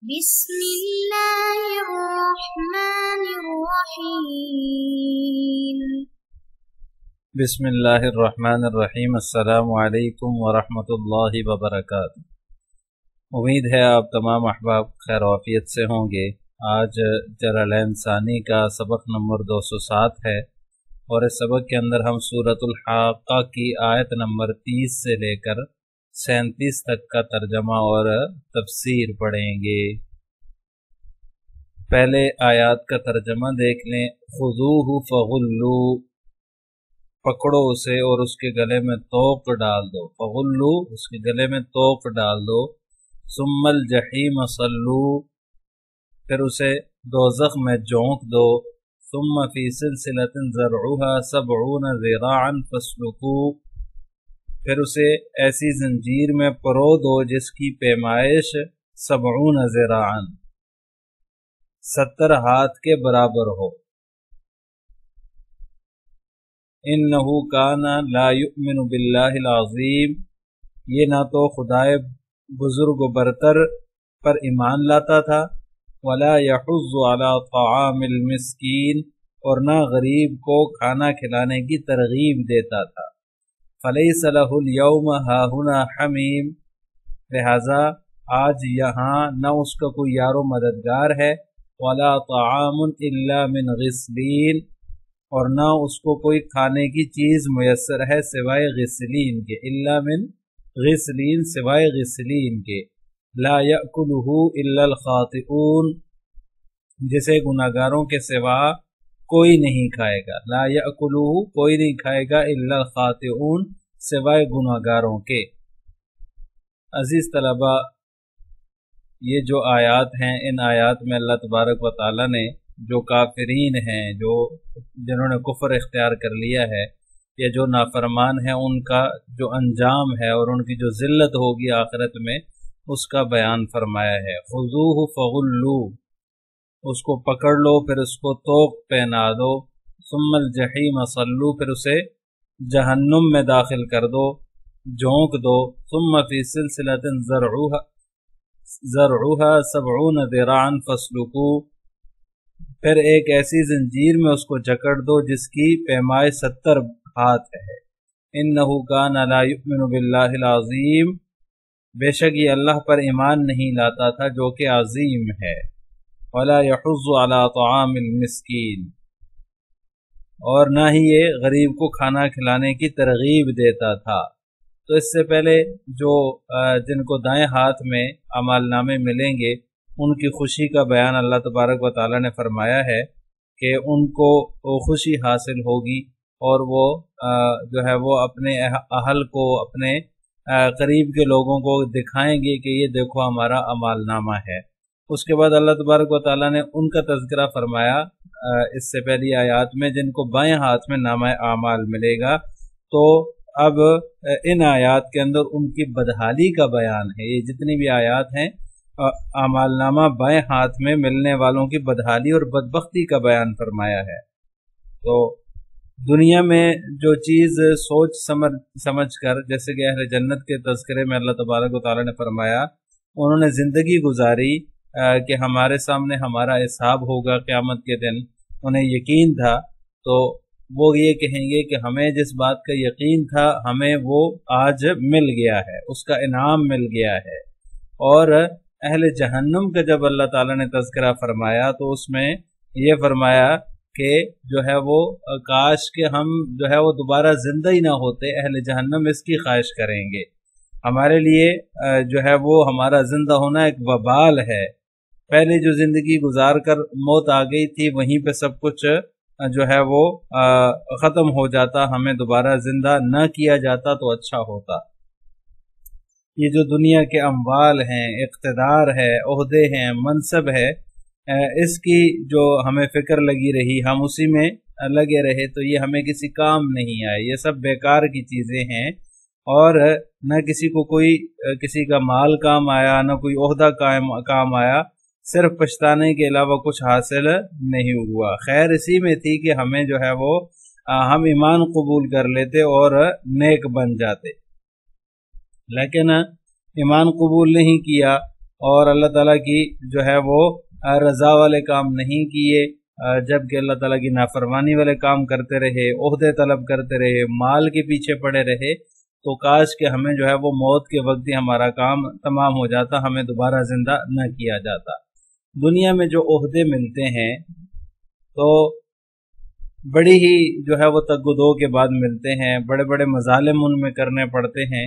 بسم اللہ الرحمن الرحیم بسم اللہ الرحمن الرحیم۔ السلام علیکم ورحمۃ اللہ وبرکاتہ۔ امید ہے آپ تمام احباب خیر و عافیت سے ہوں گے۔ آج جلالین ثانی کا سبق نمبر 207 ہے، اور اس سبق کے اندر ہم سورۃ الحاقہ کی آیت نمبر 30 سے لے کر 37 تک کا ترجمہ اور تفسیر پڑھیں گے۔ پہلے آیات کا ترجمہ دیکھ لیں۔ خذوہ فغلوا، پکڑو اسے اور اس کے گلے میں توق ڈال دو۔ فغلوا، اس کے گلے میں توق ڈال دو۔ ثم الجحیم صلوا، پھر اسے دوزخ میں جھونک دو۔ ثم فی سلسلۃ ذرعها 70 ذراعا فاسلکوا، پھر اسے ایسی زنجیر میں پرو دو جس کی پیمائش 70 ذراعا 70 ہاتھ کے برابر ہو۔ انہ کان لا یؤمن باللہ العظیم، یہ نہ تو خدائے بزرگ و برتر پر ایمان لاتا تھا، ولا یحض علی طعام المسکین، اور نہ غریب کو کھانا کھلانے کی ترغیب دیتا تھا۔ فلیس لہ اليوم ہاہنا حمیم، لہذا آج یہاں نہ اس کا کوئی یار و مددگار ہے، ولا طعام الا من غسلین، اور نہ اس کو کوئی کھانے کی چیز میسر ہے سوائے غسلین کے، الا من غسلین، سوائے غسلین کے۔ لا یأکلہ الا الخاطئون، جسے گناہگاروں کے سوا کوئی نہیں کھائے گا۔ لا یأکلہ، کوئی نہیں کھائے گا، الا الخاطئون، سوائے گناہگاروں کے۔ عزیز طلبہ، یہ جو آیات ہیں، ان آیات میں اللہ تبارک و تعالی نے جو کافرین ہیں، جنہوں نے کفر اختیار کر لیا ہے یا جو نافرمان ہیں، ان کا جو انجام ہے اور ان کی جو ذلت ہوگی آخرت میں، اس کا بیان فرمایا ہے۔ خذوہ فغلوا، اس کو پکڑ لو، پھر اس کو توق پہنا دو۔ ثم الجحیم صلوا، پھر اسے جہنم میں داخل کر دو، جھونک دو۔ ثم فی سلسلۃ ذرعها 70 ذراعا فاسلکوا، پھر ایک ایسی زنجیر میں اس کو جکڑ دو جس کی پیمائش 70 ہاتھ ہے۔ انہ کان لا یؤمن باللہ العظیم، بے شک یہ اللہ پر ایمان نہیں لاتا تھا جو کہ عظیم ہے۔ ولا یحض علی طعام المسکین، اور نہ ہی یہ غریب کو کھانا کھلانے کی ترغیب دیتا تھا۔ تو اس سے پہلے جو جن کو دائیں ہاتھ میں اعمال نامے ملیں گے، ان کی خوشی کا بیان اللہ تبارک و تعالی نے فرمایا ہے کہ ان کو خوشی حاصل ہوگی، اور وہ جو ہے وہ اپنے اہل کو، اپنے قریب کے لوگوں کو دکھائیں گے کہ یہ دیکھو ہمارا اعمال نامہ ہے۔ اس کے بعد اللہ تبارک و تعالی نے ان کا تذکرہ فرمایا اس سے پہلی آیات میں جن کو بائیں ہاتھ میں نامہ اعمال ملے گا۔ تو اب ان آیات کے اندر ان کی بدحالی کا بیان ہے۔ یہ جتنی بھی آیات ہیں، اعمال نامہ بائیں ہاتھ میں ملنے والوں کی بدحالی اور بدبختی کا بیان فرمایا ہے۔ تو دنیا میں جو چیز سوچ سمجھ کر، جیسے کہ اہل جنت کے تذکرے میں اللہ تبارک و تعالی نے فرمایا، انہوں نے زندگی گزاری کہ ہمارے سامنے ہمارا حساب ہوگا قیامت کے دن، انہیں یقین تھا، تو وہ یہ کہیں گے کہ ہمیں جس بات کا یقین تھا ہمیں وہ آج مل گیا ہے، اس کا انعام مل گیا ہے۔ اور اہل جہنم کا جب اللہ تعالیٰ نے تذکرہ فرمایا تو اس میں یہ فرمایا کہ جو ہے وہ کاش کہ ہم جو ہے وہ دوبارہ زندہ ہی نہ ہوتے۔ اہل جہنم اس کی خواہش کریں گے، ہمارے لیے جو ہے وہ ہمارا زندہ ہونا ایک وبال ہے۔ پہلے جو زندگی گزار کر موت آ گئی تھی، وہیں پہ سب کچھ جو ہے وہ ختم ہو جاتا، ہمیں دوبارہ زندہ نہ کیا جاتا تو اچھا ہوتا۔ یہ جو دنیا کے اموال ہیں، اقتدار ہے، عہدے ہیں، منصب ہے، اس کی جو ہمیں فکر لگی رہی، ہم اسی میں لگے رہے، تو یہ ہمیں کسی کام نہیں آئے، یہ سب بیکار کی چیزیں ہیں، اور نہ کسی کو کوئی کسی کا مال کام آیا، نہ کوئی عہدہ کام آیا، صرف پچھتانے کے علاوہ کچھ حاصل نہیں ہوا۔ خیر اسی میں تھی کہ ہمیں جو ہے وہ ہم ایمان قبول کر لیتے اور نیک بن جاتے، لیکن ایمان قبول نہیں کیا اور اللہ تعالیٰ کی جو ہے وہ رضا والے کام نہیں کیے، جبکہ اللہ تعالیٰ کی نافرمانی والے کام کرتے رہے، عہدے طلب کرتے رہے، مال کے پیچھے پڑے رہے، تو کاش کہ ہمیں جو ہے وہ موت کے وقت ہی ہمارا کام تمام ہو جاتا، ہمیں دوبارہ زندہ نہ کیا جاتا۔ دنیا میں جو عہدے ملتے ہیں تو بڑی ہی جو ہے وہ تگ و دو کے بعد ملتے ہیں، بڑے بڑے مظالم ان میں کرنے پڑتے ہیں،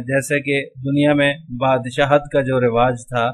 جیسے کہ دنیا میں بادشاہت کا جو رواج تھا،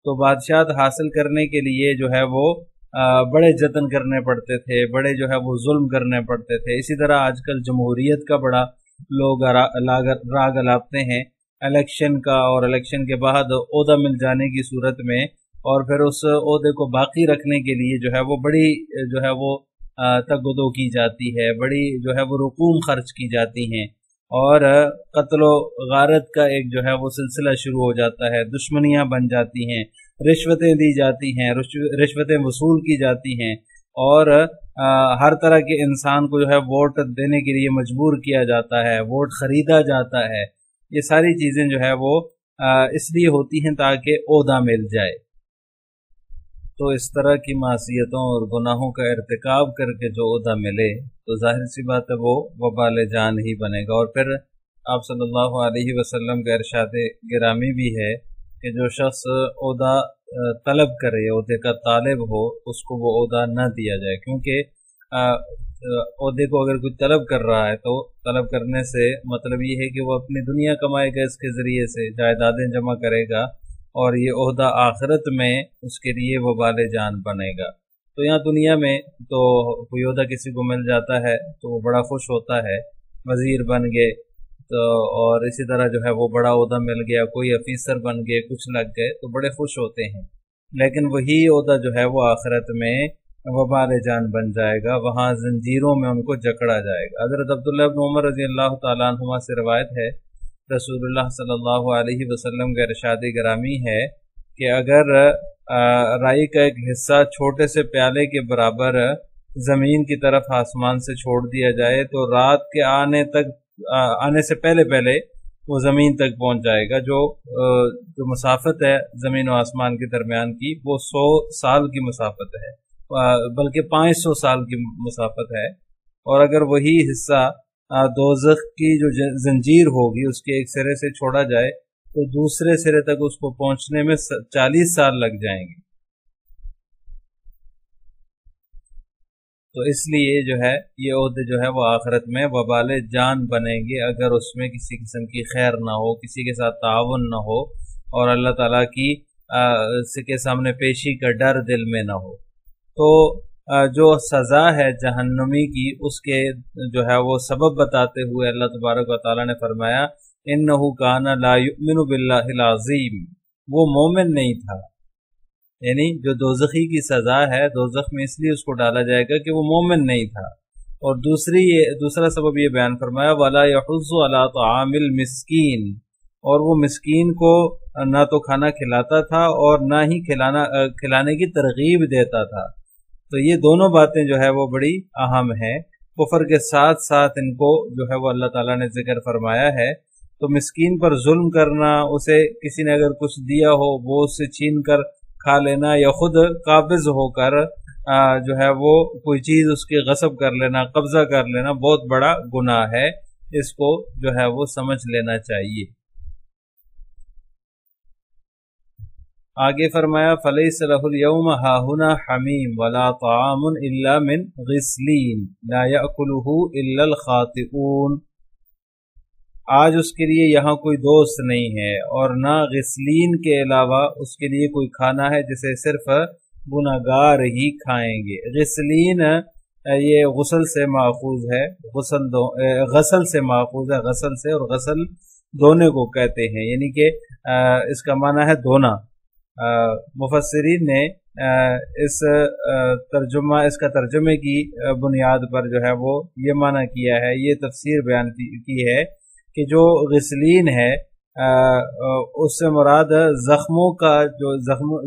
تو بادشاہت حاصل کرنے کے لیے جو ہے وہ بڑے جتن کرنے پڑتے تھے، بڑے جو ہے وہ ظلم کرنے پڑتے تھے۔ اسی طرح آج کل جمہوریت کا بڑا لوگ راگ الاپتے ہیں الیکشن کا، اور الیکشن کے بعد عہدہ مل جانے کی صورت میں، اور پھر اس عہدے کو باقی رکھنے کے لیے جو ہے وہ بڑی جو ہے وہ تگ و دو کی جاتی ہے، بڑی جو ہے وہ رقوم خرچ کی جاتی ہیں، اور قتل و غارت کا ایک جو ہے وہ سلسلہ شروع ہو جاتا ہے، دشمنیاں بن جاتی ہیں، رشوتیں دی جاتی ہیں، رشوتیں وصول کی جاتی ہیں، اور ہر طرح کے انسان کو جو ہے ووٹ دینے کے لیے مجبور کیا جاتا ہے، ووٹ خریدا جاتا ہے۔ یہ ساری چیزیں جو ہے وہ اس لیے ہوتی ہیں تاکہ عہدہ مل جائے۔ تو اس طرح کی معصیتوں اور گناہوں کا ارتکاب کر کے جو عہدہ ملے تو ظاہر سی بات ہے وہ وبال جان ہی بنے گا۔ اور پھر آپ صلی اللہ علیہ وسلم کا ارشاد گرامی بھی ہے کہ جو شخص عہدہ طلب کرے، عہدے کا طالب ہو، اس کو وہ عہدہ نہ دیا جائے، کیونکہ عہدے کو اگر کوئی طلب کر رہا ہے تو طلب کرنے سے مطلب یہ ہے کہ وہ اپنی دنیا کمائے گا، اس کے ذریعے سے جائیدادیں جمع کرے گا، اور یہ عہدہ آخرت میں اس کے لیے وبال جان بنے گا۔ تو یہاں دنیا میں تو کوئی عہدہ کسی کو مل جاتا ہے تو وہ بڑا خوش ہوتا ہے، وزیر بن گئے تو، اور اسی طرح جو ہے وہ بڑا عہدہ مل گیا، کوئی افیسر بن گئے، کچھ لگ گئے تو بڑے خوش ہوتے ہیں، لیکن وہی عہدہ جو ہے وہ آخرت میں وبال جان بن جائے گا، وہاں زنجیروں میں ان کو جکڑا جائے گا۔ حضرت عبداللہ بن عمر رضی اللہ تعالیٰ عنہما سے روایت ہے، رسول اللہ صلی اللہ علیہ وسلم کا ارشاد گرامی ہے کہ اگر رائی کا ایک حصہ چھوٹے سے پیالے کے برابر زمین کی طرف آسمان سے چھوڑ دیا جائے تو رات کے آنے سے پہلے وہ زمین تک پہنچ جائے گا۔ جو مسافت ہے زمین و آسمان کے درمیان کی وہ 100 سال کی مسافت ہے، بلکہ 500 سال کی مسافت ہے۔ اور اگر وہی حصہ دوزخ کی جو زنجیر ہوگی اس کے ایک سرے سے چھوڑا جائے تو دوسرے سرے تک اس کو پہنچنے میں 40 سال لگ جائیں گے۔ تو اس لیے جو ہے یہ عہدے جو ہے وہ آخرت میں وبال جان بنیں گے اگر اس میں کسی قسم کی خیر نہ ہو، کسی کے ساتھ تعاون نہ ہو، اور اللہ تعالیٰ کی کے سامنے پیشی کا ڈر دل میں نہ ہو۔ تو جو سزا ہے جہنمی کی، اس کے جو ہے وہ سبب بتاتے ہوئے اللہ تبارک و تعالیٰ نے فرمایا انہ کان لا یؤمن باللہ العظیم، وہ مومن نہیں تھا، یعنی جو دوزخی کی سزا ہے دوزخ میں اس لیے اس کو ڈالا جائے گا کہ وہ مومن نہیں تھا۔ اور دوسرا سبب یہ بیان فرمایا ولا یحض علی طعام المسکین، اور وہ مسکین کو نہ تو کھانا کھلاتا تھا اور نہ ہی کھلانے کی ترغیب دیتا تھا۔ تو یہ دونوں باتیں جو ہے وہ بڑی اہم ہیں، کفر کے ساتھ ساتھ ان کو جو ہے وہ اللہ تعالیٰ نے ذکر فرمایا ہے۔ تو مسکین پر ظلم کرنا، اسے کسی نے اگر کچھ دیا ہو وہ اس سے چھین کر کھا لینا، یا خود قابض ہو کر جو ہے وہ کوئی چیز اس کی غصب کر لینا، قبضہ کر لینا، بہت بڑا گناہ ہے، اس کو جو ہے وہ سمجھ لینا چاہیے۔ آگے فرمایا فَلَيْسَ لَهُ الْيَوْمَ هَاهُنَا حَمِيمٌ وَلَا طَعَامٌ إِلَّا مِنْ غِسْلِينٍ لَا يَأْكُلُهُ إِلَّا الْخَاطِئُونَ، آج اس کے لیے یہاں کوئی دوست نہیں ہے اور نہ غسلین کے علاوہ اس کے لیے کوئی کھانا ہے جسے صرف گناہگار ہی کھائیں گے۔ غسلین یہ غسل سے ماخوذ ہے، غسل سے ماخوذ ہے، غسل سے، اور غسل دھونے کو کہتے ہیں، یعنی کہ اس کا معنی ہے دھونا۔ مفسرین نے اس کا ترجمے کی بنیاد پر جو ہے وہ یہ معنی کیا ہے، یہ تفسیر بیان کی ہے کہ جو غسلین ہے اس سے مراد زخموں کا، جو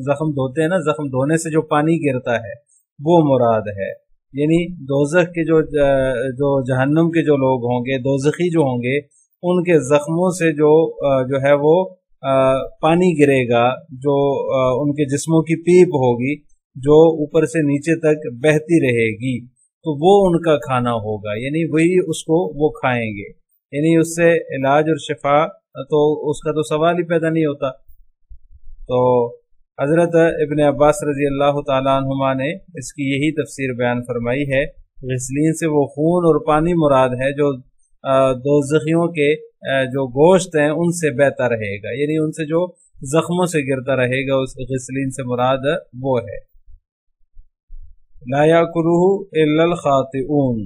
زخم دھوتے ہیں نا، زخم دھونے سے جو پانی گرتا ہے وہ مراد ہے، یعنی دوزخ کے جو جہنم کے جو لوگ ہوں گے، دوزخی جو ہوں گے، ان کے زخموں سے جو ہے وہ پانی گرے گا، جو ان کے جسموں کی پیپ ہوگی جو اوپر سے نیچے تک بہتی رہے گی، تو وہ ان کا کھانا ہوگا، یعنی وہی اس کو وہ کھائیں گے، یعنی اس سے علاج اور شفا تو اس کا تو سوال ہی پیدا نہیں ہوتا۔ تو حضرت ابن عباس رضی اللہ تعالیٰ عنہما نے اس کی یہی تفسیر بیان فرمائی ہے، غسلین سے وہ خون اور پانی مراد ہے جو دوزخیوں کے جو گوشت ہیں ان سے بہتا رہے گا، یعنی ان سے جو زخموں سے گرتا رہے گا، اس غسلین سے مراد وہ ہے۔ لا یاکلہ الا الخاطئون،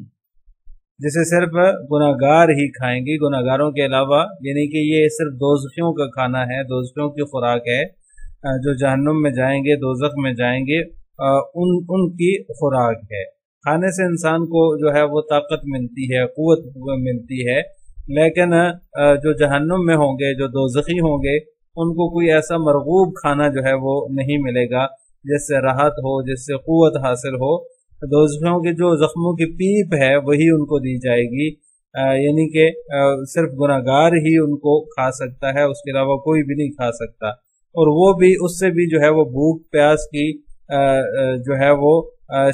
جسے صرف گناہ گار ہی کھائیں گے، گناہ گاروں کے علاوہ، یعنی کہ یہ صرف دوزخیوں کا کھانا ہے، دوزخیوں کی خوراک ہے، جو جہنم میں جائیں گے، دوزخ میں جائیں گے، ان کی خوراک ہے۔ کھانے سے انسان کو جو ہے وہ طاقت ملتی ہے، قوت ملتی ہے، لیکن جو جہنم میں ہوں گے، جو دوزخی ہوں گے، ان کو کوئی ایسا مرغوب کھانا جو ہے وہ نہیں ملے گا جس سے راحت ہو، جس سے قوت حاصل ہو۔ دوزخیوں کے جو زخموں کی پیپ ہے وہی ان کو دی جائے گی، یعنی کہ صرف گناہ گار ہی ان کو کھا سکتا ہے، اس کے علاوہ کوئی بھی نہیں کھا سکتا، اور وہ بھی اس سے بھی جو ہے وہ بھوک پیاس کی جو ہے وہ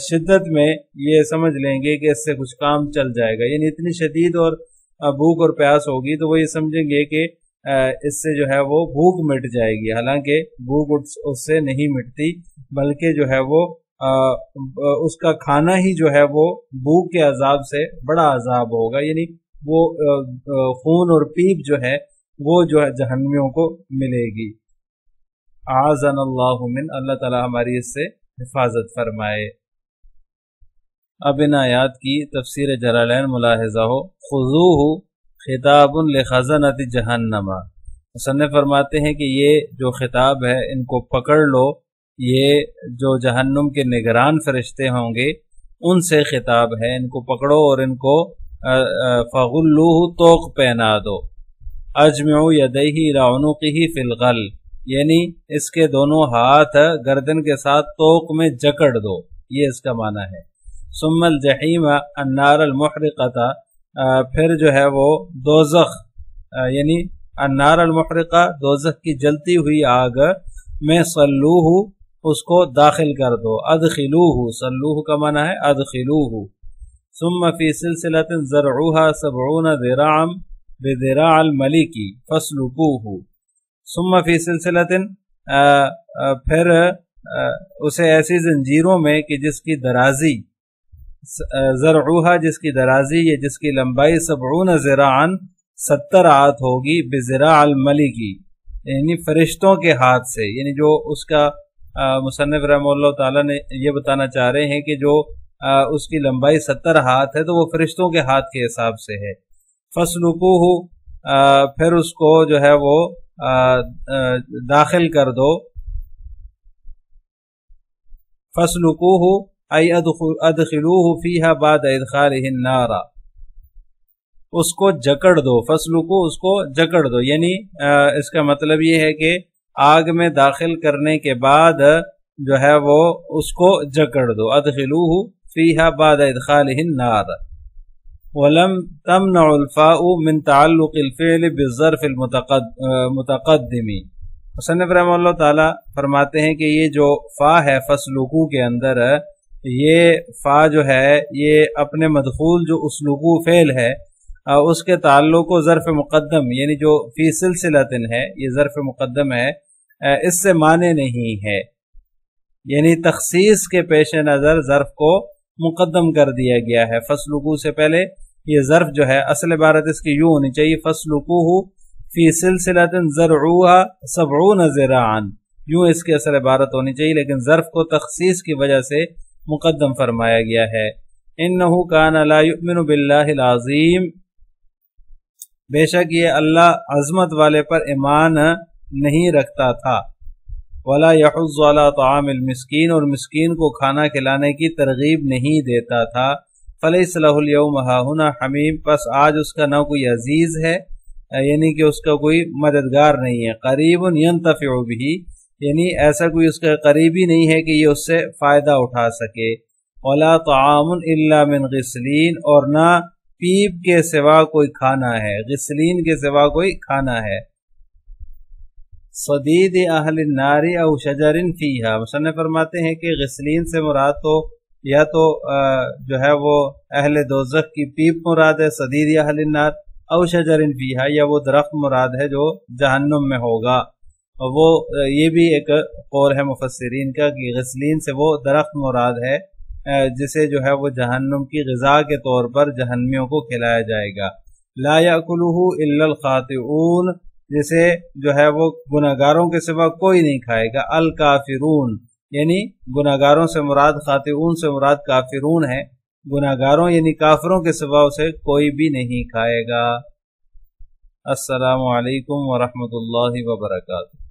شدت میں یہ سمجھ لیں گے کہ اس سے کچھ کام چل جائے گا، یعنی اتنی شدید اور بھوک اور پیاس ہوگی تو وہ یہ سمجھیں گے کہ اس سے جو ہے وہ بھوک مٹ جائے گی، حالانکہ بھوک اس سے نہیں مٹتی، بلکہ جو ہے وہ اس کا کھانا ہی جو ہے وہ بھوک کے عذاب سے بڑا عذاب ہوگا، یعنی وہ خون اور پیپ جو ہے وہ جو ہے جہنمیوں کو ملے گی۔ اعاذنا اللہ من، اللہ تعالی ہماری اس سے حفاظت فرمائے۔ اب ان آیات کی تفسیر جلالین ملاحظہ ہو۔ خذوہ خطاب لخزنۃ جہنم، مصنف فرماتے ہیں کہ یہ جو خطاب ہے ان کو پکڑ لو، یہ جو جہنم کے نگران فرشتے ہوں گے ان سے خطاب ہے، ان کو پکڑو اور ان کو فغلوہ توق پہنا دو، اجمعوا یدیہ الی عنقہ فی الغل، یعنی اس کے دونوں ہاتھ گردن کے ساتھ توق میں جکڑ دو، یہ اس کا معنی ہے۔ ثم الجحیم النار المحرقہ، پھر جو ہے وہ دوزخ یعنی النار المحرقہ دوزخ کی جلتی ہوئی آگ میں صلوہ اس کو داخل کر دو، ادخلوہ، صلوہ کا معنی ہے ادخلوہ۔ ثم فی سلسلۃ ذرعها 70 ذراعا بذراع الملک فاسلکوہ، ثم فی سلسلۃ، پھر اسے ایسی زنجیروں میں کہ جس کی درازی، ذرعها جس کی درازی یا جس کی لمبائی 70 ذراعا 70 ہاتھ ہوگی، بذراع الملک یعنی فرشتوں کے ہاتھ سے، یعنی جو اس کا مصنف رحمہ اللہ تعالیٰ نے یہ بتانا چاہ رہے ہیں کہ جو اس کی لمبائی 70 ہاتھ ہے تو وہ فرشتوں کے ہاتھ کے حساب سے ہے۔ فاسلکوہ، پھر اس کو جو ہے وہ داخل کر دو، فاسلکوہ ای ادخلوہ فیہا بعد ادخالہ النار، اس کو جکڑ دو، فاسلکوہ اس کو جکڑ دو، یعنی اس کا مطلب یہ ہے کہ آگ میں داخل کرنے کے بعد جو ہے وہ اس کو جکڑ دو، ادخلوہ فیہا بعد ادخالہ النار۔ ولم تمنع الفاء من تعلق الفعل بالظرف المتقدم، مصنف رحمہ اللہ تعالی فرماتے ہیں کہ یہ جو فا ہے فاسلکو کے اندر، یہ فا جو ہے یہ اپنے مدخول جو اسلکو فعل ہے اس کے تعلق کو ظرف مقدم یعنی جو فی سلسلۃ ہے، یہ ظرف مقدم ہے، اس سے مانے نہیں ہے، یعنی تخصیص کے پیش نظر ظرف کو مقدم کر دیا گیا ہے۔ فاسلکو سے پہلے یہ ظرف جو ہے اصل عبارت اس کی یوں ہونی چاہیے، فاسلکوہ فی سلسلۃ ذرعوها 70 ذراعا، یوں اس کی اصل عبارت ہونی چاہیے، لیکن ظرف کو تخصیص کی وجہ سے مقدم فرمایا گیا ہے۔ انہ کان لا یؤمن باللہ العظیم، بے شک یہ اللہ عظمت والے پر ایمان نہیں رکھتا تھا، ولا یحض علی طعام المسکین، اور مسکین کو کھانا کھلانے کی ترغیب نہیں دیتا تھا، فلیس لہ اليوم ہاہنا حمیم، پس آج اس کا نہ کوئی عزیز ہے، یعنی کہ اس کا کوئی مددگار نہیں ہے، قریب ینتفع بہ، یعنی ایسا کوئی اس کا قریبی نہیں ہے کہ یہ اس سے فائدہ اٹھا سکے، ولا طعام الا من غسلین، اور نہ پیپ کے سوا کوئی کھانا ہے، غسلین کے سوا کوئی کھانا ہے۔ صدید اہل النار او شجر فیہا، مصنف فرماتے ہیں کہ غسلین سے مراد تو یا تو جو ہے وہ اہل دوزخ کی پیپ مراد ہے صدید اہل النار، او شجر فیہا، یا وہ درخت مراد ہے جو جہنم میں ہوگا۔ اور وہ یہ بھی ایک قول ہے مفسرین کا کہ غسلین سے وہ درخت مراد ہے جسے جو ہے وہ جہنم کی غذا کے طور پر جہنمیوں کو کھلایا جائے گا۔ لا یأکلہ الا الخاطئون، جسے جو ہے وہ گناہگاروں کے سوا کوئی نہیں کھائے گا۔ الکافرون یعنی گناہگاروں سے مراد، خاطئون سے مراد کافرون ہے، گناہگاروں یعنی کافروں کے سوا اسے کوئی بھی نہیں کھائے گا۔ السلام علیکم ورحمۃ اللہ وبرکاتہ۔